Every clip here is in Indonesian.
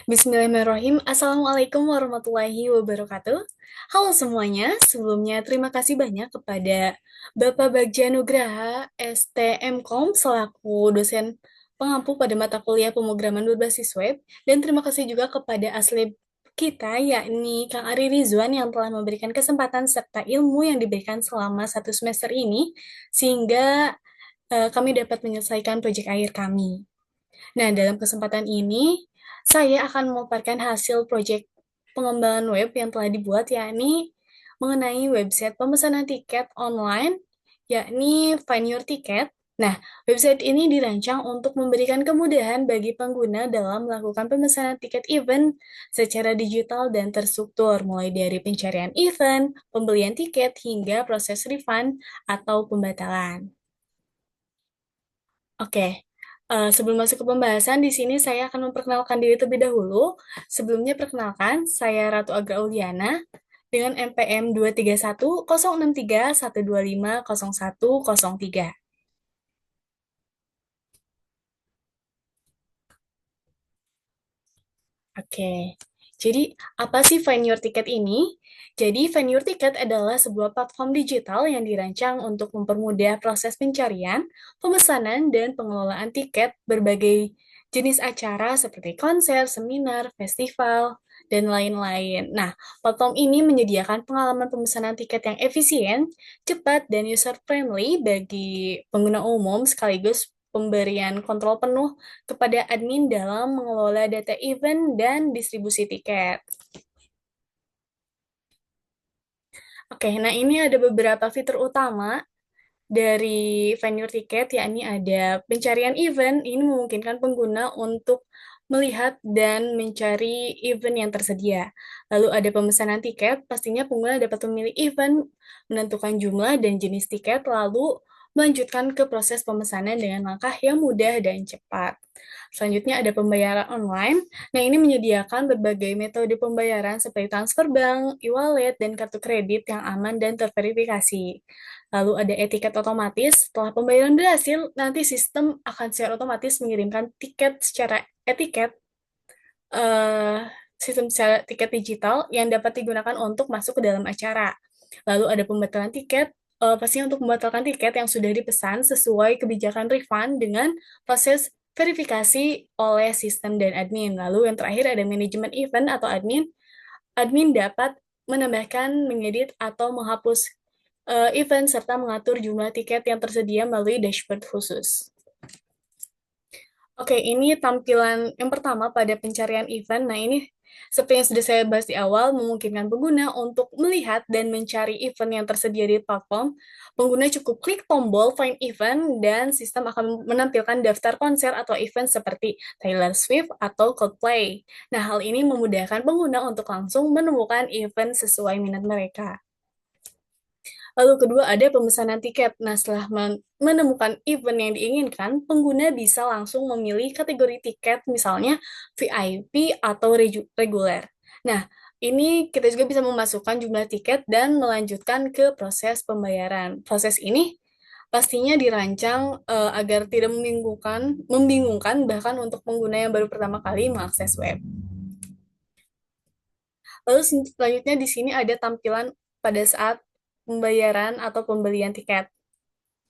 Bismillahirrahmanirrahim. Assalamualaikum warahmatullahi wabarakatuh. Halo semuanya, sebelumnya terima kasih banyak kepada Bapak Bagja Nugraha STMKOM selaku dosen pengampu pada mata kuliah pemrograman berbasis web, dan terima kasih juga kepada asli kita yakni Kang Ari Rizwan yang telah memberikan kesempatan serta ilmu yang diberikan selama satu semester ini sehingga kami dapat menyelesaikan proyek akhir kami. Nah, dalam kesempatan ini, saya akan memaparkan hasil proyek pengembangan web yang telah dibuat, yakni mengenai website pemesanan tiket online, yakni Find Your Ticket. Nah, website ini dirancang untuk memberikan kemudahan bagi pengguna dalam melakukan pemesanan tiket event secara digital dan terstruktur, mulai dari pencarian event, pembelian tiket, hingga proses refund atau pembatalan. Oke, sebelum masuk ke pembahasan, di sini saya akan memperkenalkan diri terlebih dahulu. Sebelumnya, perkenalkan, saya Ratu Agra Uliana dengan NPM 231 063 125 0103. Oke, jadi apa sih Find Your Ticket ini? Jadi, Find Your Ticket adalah sebuah platform digital yang dirancang untuk mempermudah proses pencarian, pemesanan, dan pengelolaan tiket berbagai jenis acara seperti konser, seminar, festival, dan lain-lain. Nah, platform ini menyediakan pengalaman pemesanan tiket yang efisien, cepat, dan user-friendly bagi pengguna umum sekaligus pemberian kontrol penuh kepada admin dalam mengelola data event dan distribusi tiket. Oke, nah ini ada beberapa fitur utama dari vendor tiket, yakni ada pencarian event. Ini memungkinkan pengguna untuk melihat dan mencari event yang tersedia. Lalu ada pemesanan tiket, pastinya pengguna dapat memilih event, menentukan jumlah dan jenis tiket, lalu melanjutkan ke proses pemesanan dengan langkah yang mudah dan cepat. Selanjutnya ada pembayaran online. Nah, ini menyediakan berbagai metode pembayaran seperti transfer bank, e-wallet, dan kartu kredit yang aman dan terverifikasi. Lalu ada etiket otomatis. Setelah pembayaran berhasil, nanti sistem akan secara otomatis mengirimkan tiket secara etiket, eh, sistem secara tiket digital yang dapat digunakan untuk masuk ke dalam acara. Lalu ada pembatalan tiket. Pastinya untuk membatalkan tiket yang sudah dipesan sesuai kebijakan refund dengan proses verifikasi oleh sistem dan admin. Lalu yang terakhir ada manajemen event atau admin. Admin dapat menambahkan, mengedit, atau menghapus event serta mengatur jumlah tiket yang tersedia melalui dashboard khusus. Oke, ini tampilan yang pertama pada pencarian event. Nah, ini seperti yang sudah saya bahas di awal, memungkinkan pengguna untuk melihat dan mencari event yang tersedia di platform. Pengguna cukup klik tombol Find Event dan sistem akan menampilkan daftar konser atau event seperti Taylor Swift atau Coldplay. Nah, hal ini memudahkan pengguna untuk langsung menemukan event sesuai minat mereka. Lalu kedua ada pemesanan tiket. Nah, setelah menemukan event yang diinginkan, pengguna bisa langsung memilih kategori tiket, misalnya VIP atau reguler. Nah, ini kita juga bisa memasukkan jumlah tiket dan melanjutkan ke proses pembayaran. Proses ini pastinya dirancang agar tidak membingungkan bahkan untuk pengguna yang baru pertama kali mengakses web. Lalu selanjutnya di sini ada tampilan pada saat pembayaran atau pembelian tiket.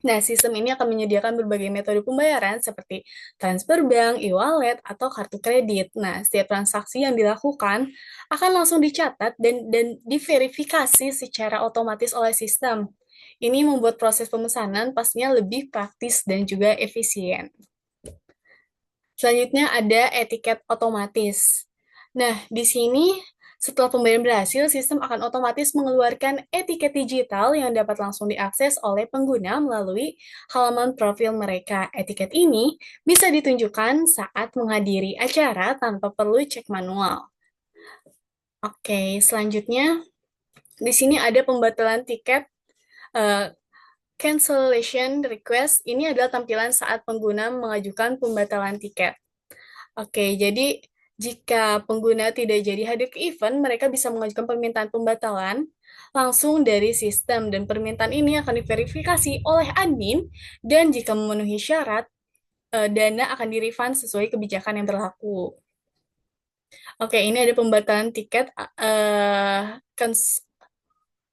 Nah, sistem ini akan menyediakan berbagai metode pembayaran seperti transfer bank, e-wallet, atau kartu kredit. Nah, setiap transaksi yang dilakukan akan langsung dicatat dan diverifikasi secara otomatis oleh sistem. Ini membuat proses pemesanan pastinya lebih praktis dan juga efisien. Selanjutnya ada etiket otomatis. Nah, di sini setelah pembayaran berhasil, sistem akan otomatis mengeluarkan etiket digital yang dapat langsung diakses oleh pengguna melalui halaman profil mereka. Etiket ini bisa ditunjukkan saat menghadiri acara tanpa perlu cek manual. Oke, selanjutnya di sini ada pembatalan tiket, eh, cancellation request. Ini adalah tampilan saat pengguna mengajukan pembatalan tiket. Oke, jadi jika pengguna tidak jadi hadir ke event, mereka bisa mengajukan permintaan pembatalan langsung dari sistem dan permintaan ini akan diverifikasi oleh admin dan jika memenuhi syarat, dana akan direfund sesuai kebijakan yang berlaku. Oke, ini ada pembatalan tiket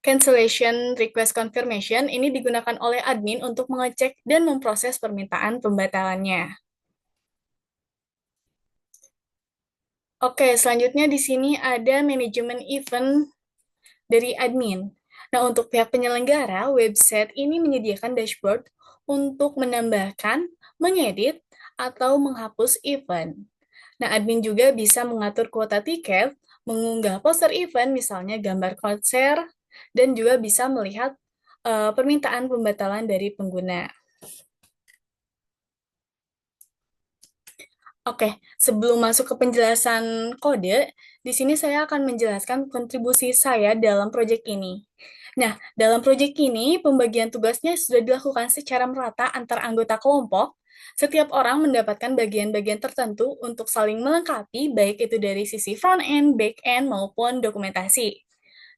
cancellation request confirmation. Ini digunakan oleh admin untuk mengecek dan memproses permintaan pembatalannya. Oke, selanjutnya di sini ada manajemen event dari admin. Nah, untuk pihak penyelenggara, website ini menyediakan dashboard untuk menambahkan, mengedit, atau menghapus event. Nah, admin juga bisa mengatur kuota tiket, mengunggah poster event, misalnya gambar konser, dan juga bisa melihat permintaan pembatalan dari pengguna. Oke, sebelum masuk ke penjelasan kode, di sini saya akan menjelaskan kontribusi saya dalam proyek ini. Nah, dalam proyek ini, pembagian tugasnya sudah dilakukan secara merata antar anggota kelompok. Setiap orang mendapatkan bagian-bagian tertentu untuk saling melengkapi, baik itu dari sisi front end, back end, maupun dokumentasi.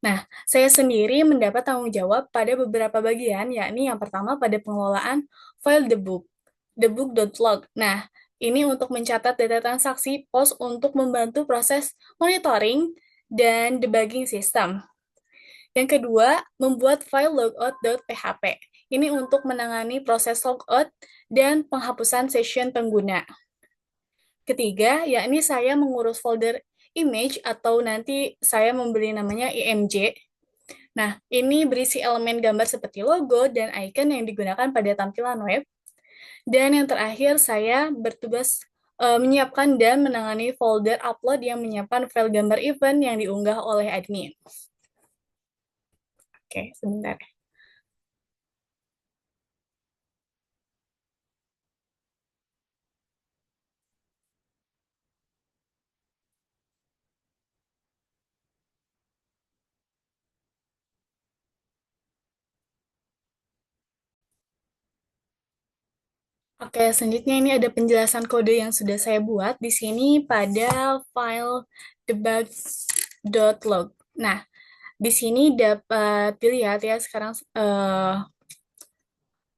Nah, saya sendiri mendapat tanggung jawab pada beberapa bagian, yakni yang pertama pada pengelolaan file debug, debug.log. Nah, ini untuk mencatat data transaksi POS untuk membantu proses monitoring dan debugging sistem. Yang kedua, membuat file logout.php. Ini untuk menangani proses logout dan penghapusan session pengguna. Ketiga, yakni saya mengurus folder image atau nanti saya memberi namanya IMG. Nah, ini berisi elemen gambar seperti logo dan icon yang digunakan pada tampilan web. Dan yang terakhir, saya bertugas menyiapkan dan menangani folder upload yang menyiapkan file gambar event yang diunggah oleh admin. Oke, sebentar. Oke, selanjutnya ini ada penjelasan kode yang sudah saya buat di sini pada file debug.log. Nah, di sini dapat dilihat ya sekarang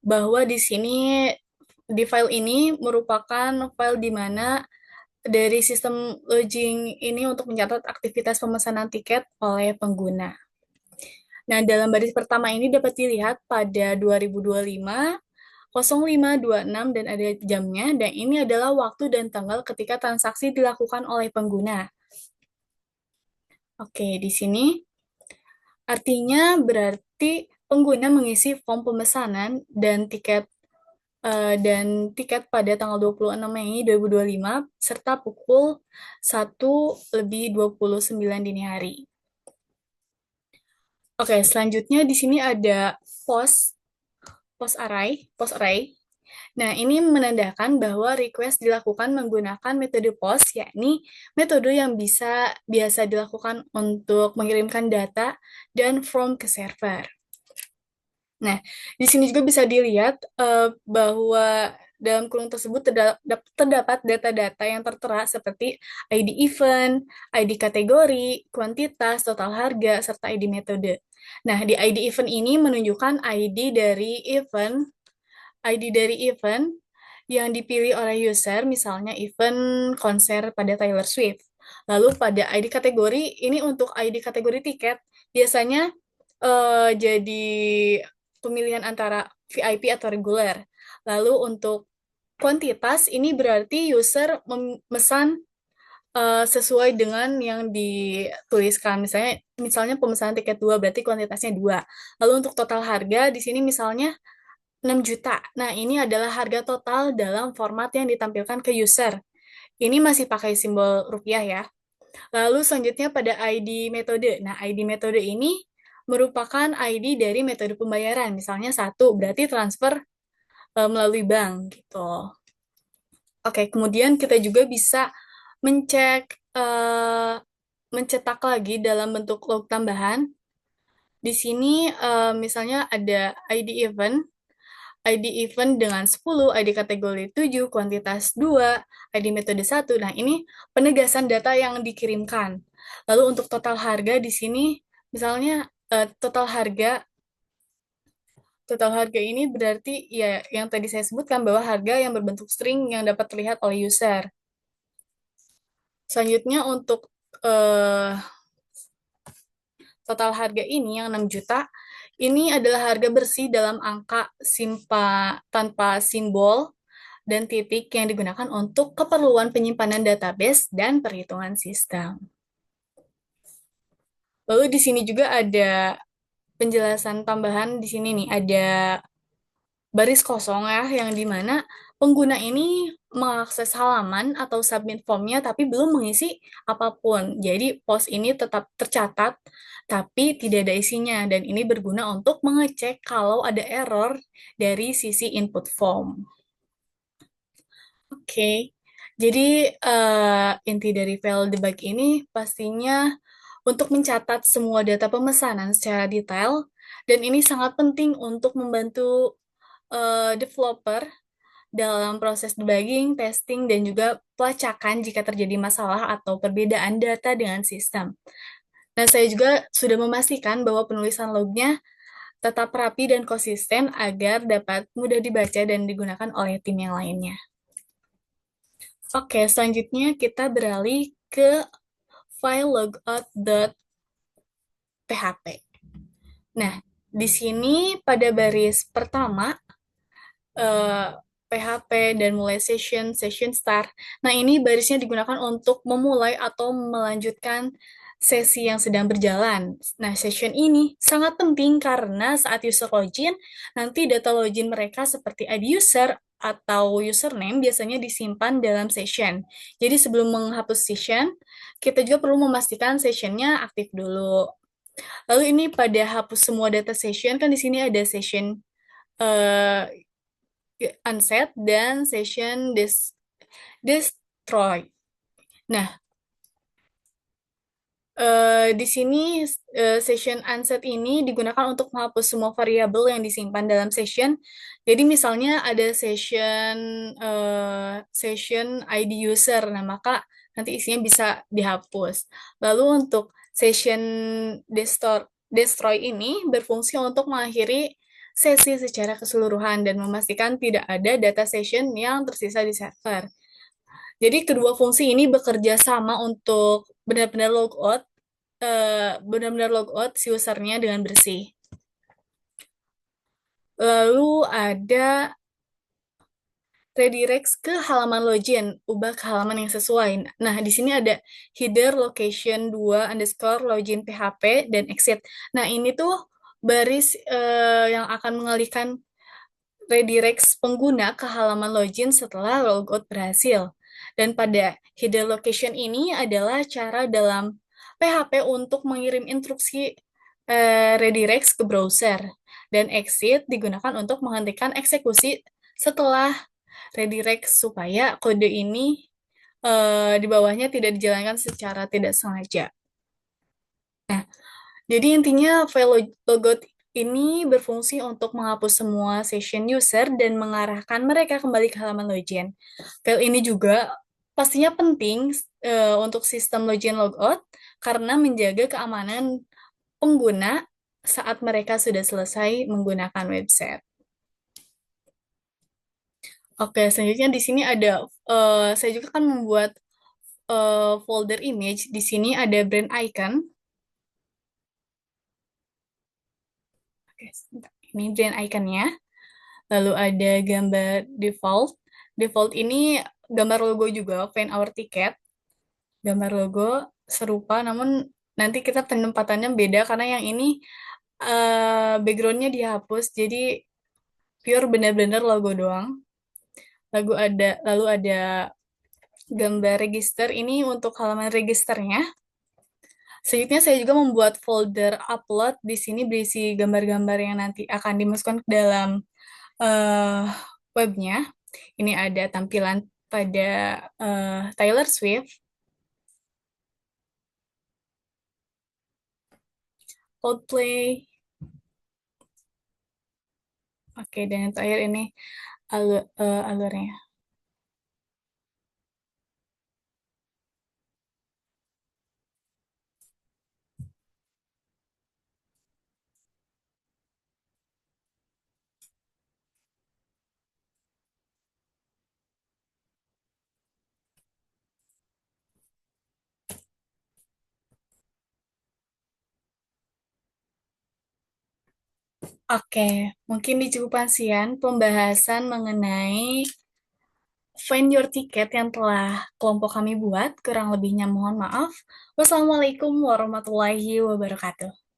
bahwa di sini di file ini merupakan file di mana dari sistem login ini untuk mencatat aktivitas pemesanan tiket oleh pengguna. Nah, dalam baris pertama ini dapat dilihat pada 2025, 0526 dan ada jamnya, dan ini adalah waktu dan tanggal ketika transaksi dilakukan oleh pengguna. Oke, di sini artinya berarti pengguna mengisi form pemesanan dan tiket pada tanggal 26 Mei 2025 serta pukul 1:29 dini hari. Oke, selanjutnya di sini ada post post array. Nah, ini menandakan bahwa request dilakukan menggunakan metode POST, yakni metode yang biasa dilakukan untuk mengirimkan data dan form ke server. Nah, di sini juga bisa dilihat bahwa dalam kurung tersebut terdapat data-data yang tertera seperti ID event, ID kategori, kuantitas, total harga, serta ID metode. Nah, di ID event ini menunjukkan ID dari event yang dipilih oleh user, misalnya event konser pada Taylor Swift. Lalu pada ID kategori, ini untuk ID kategori tiket, biasanya jadi pemilihan antara VIP atau reguler. Lalu untuk kuantitas, ini berarti user memesan sesuai dengan yang dituliskan. Misalnya pemesanan tiket 2 berarti kuantitasnya 2. Lalu untuk total harga, di sini misalnya 6 juta. Nah, ini adalah harga total dalam format yang ditampilkan ke user. Ini masih pakai simbol rupiah ya. Lalu selanjutnya pada ID metode. Nah, ID metode ini merupakan ID dari metode pembayaran. Misalnya satu, berarti transfer melalui bank gitu. Oke, kemudian kita juga bisa mencek mencetak lagi dalam bentuk log tambahan. Di sini misalnya ada ID event dengan 10, ID kategori 7, kuantitas 2, ID metode 1. Nah, ini penegasan data yang dikirimkan. Lalu untuk total harga di sini, misalnya total harga ini berarti ya yang tadi saya sebutkan bahwa harga yang berbentuk string yang dapat terlihat oleh user. Selanjutnya untuk eh, total harga ini yang 6 juta, ini adalah harga bersih dalam angka tanpa simbol dan titik yang digunakan untuk keperluan penyimpanan database dan perhitungan sistem. Lalu di sini juga ada penjelasan tambahan di sini nih, ada baris kosong ya, yang dimana pengguna ini mengakses halaman atau submit formnya tapi belum mengisi apapun. Jadi pos ini tetap tercatat tapi tidak ada isinya dan ini berguna untuk mengecek kalau ada error dari sisi input form. Oke, jadi inti dari file debug ini pastinya untuk mencatat semua data pemesanan secara detail dan ini sangat penting untuk membantu developer dalam proses debugging, testing, dan juga pelacakan jika terjadi masalah atau perbedaan data dengan sistem. Nah, saya juga sudah memastikan bahwa penulisan lognya tetap rapi dan konsisten agar dapat mudah dibaca dan digunakan oleh tim yang lainnya. Oke, selanjutnya kita beralih ke file logout.php. Nah, di sini pada baris pertama eh, PHP dan mulai session start. Nah, ini barisnya digunakan untuk memulai atau melanjutkan sesi yang sedang berjalan. Nah, session ini sangat penting karena saat user login, nanti data login mereka seperti ID user atau username biasanya disimpan dalam session. Jadi sebelum menghapus session, kita juga perlu memastikan sessionnya aktif dulu. Lalu ini pada hapus semua data session, kan di sini ada session eh, unset dan session destroy. Nah, di sini session unset ini digunakan untuk menghapus semua variabel yang disimpan dalam session. Jadi misalnya ada session ID user, nah maka nanti isinya bisa dihapus. Lalu untuk session destroy ini berfungsi untuk mengakhiri sesi secara keseluruhan dan memastikan tidak ada data session yang tersisa di server. Jadi kedua fungsi ini bekerja sama untuk benar-benar logout si usernya dengan bersih. Lalu ada redirects ke halaman login, ubah ke halaman yang sesuai. Nah, di sini ada header location 2 underscore login php dan exit. Nah, ini tuh baris yang akan mengalihkan redirects pengguna ke halaman login setelah logout berhasil. Dan pada header location ini adalah cara dalam PHP untuk mengirim instruksi redirects ke browser. Dan exit digunakan untuk menghentikan eksekusi setelah redirect supaya kode ini di bawahnya tidak dijalankan secara tidak sengaja. Nah, jadi intinya file logout ini berfungsi untuk menghapus semua session user dan mengarahkan mereka kembali ke halaman login. File ini juga pastinya penting untuk sistem login logout karena menjaga keamanan pengguna saat mereka sudah selesai menggunakan website. Oke, selanjutnya di sini ada saya juga kan membuat folder image. Di sini ada brand icon. Oke, sebentar. Ini brand iconnya. Lalu ada gambar default. Default ini gambar logo juga, Fan Our Ticket. Gambar logo serupa, namun nanti kita penempatannya beda karena yang ini backgroundnya dihapus, jadi pure benar-benar logo doang. Lalu ada gambar register ini untuk halaman registernya. Selanjutnya saya juga membuat folder upload. Di sini berisi gambar-gambar yang nanti akan dimasukkan ke dalam eh, webnya. Ini ada tampilan pada Taylor Swift, Coldplay, oke, dan yang terakhir ini alurnya. Oke, mungkin dicukupan sekian pembahasan mengenai vendor tiket yang telah kelompok kami buat. Kurang lebihnya mohon maaf. Wassalamualaikum warahmatullahi wabarakatuh.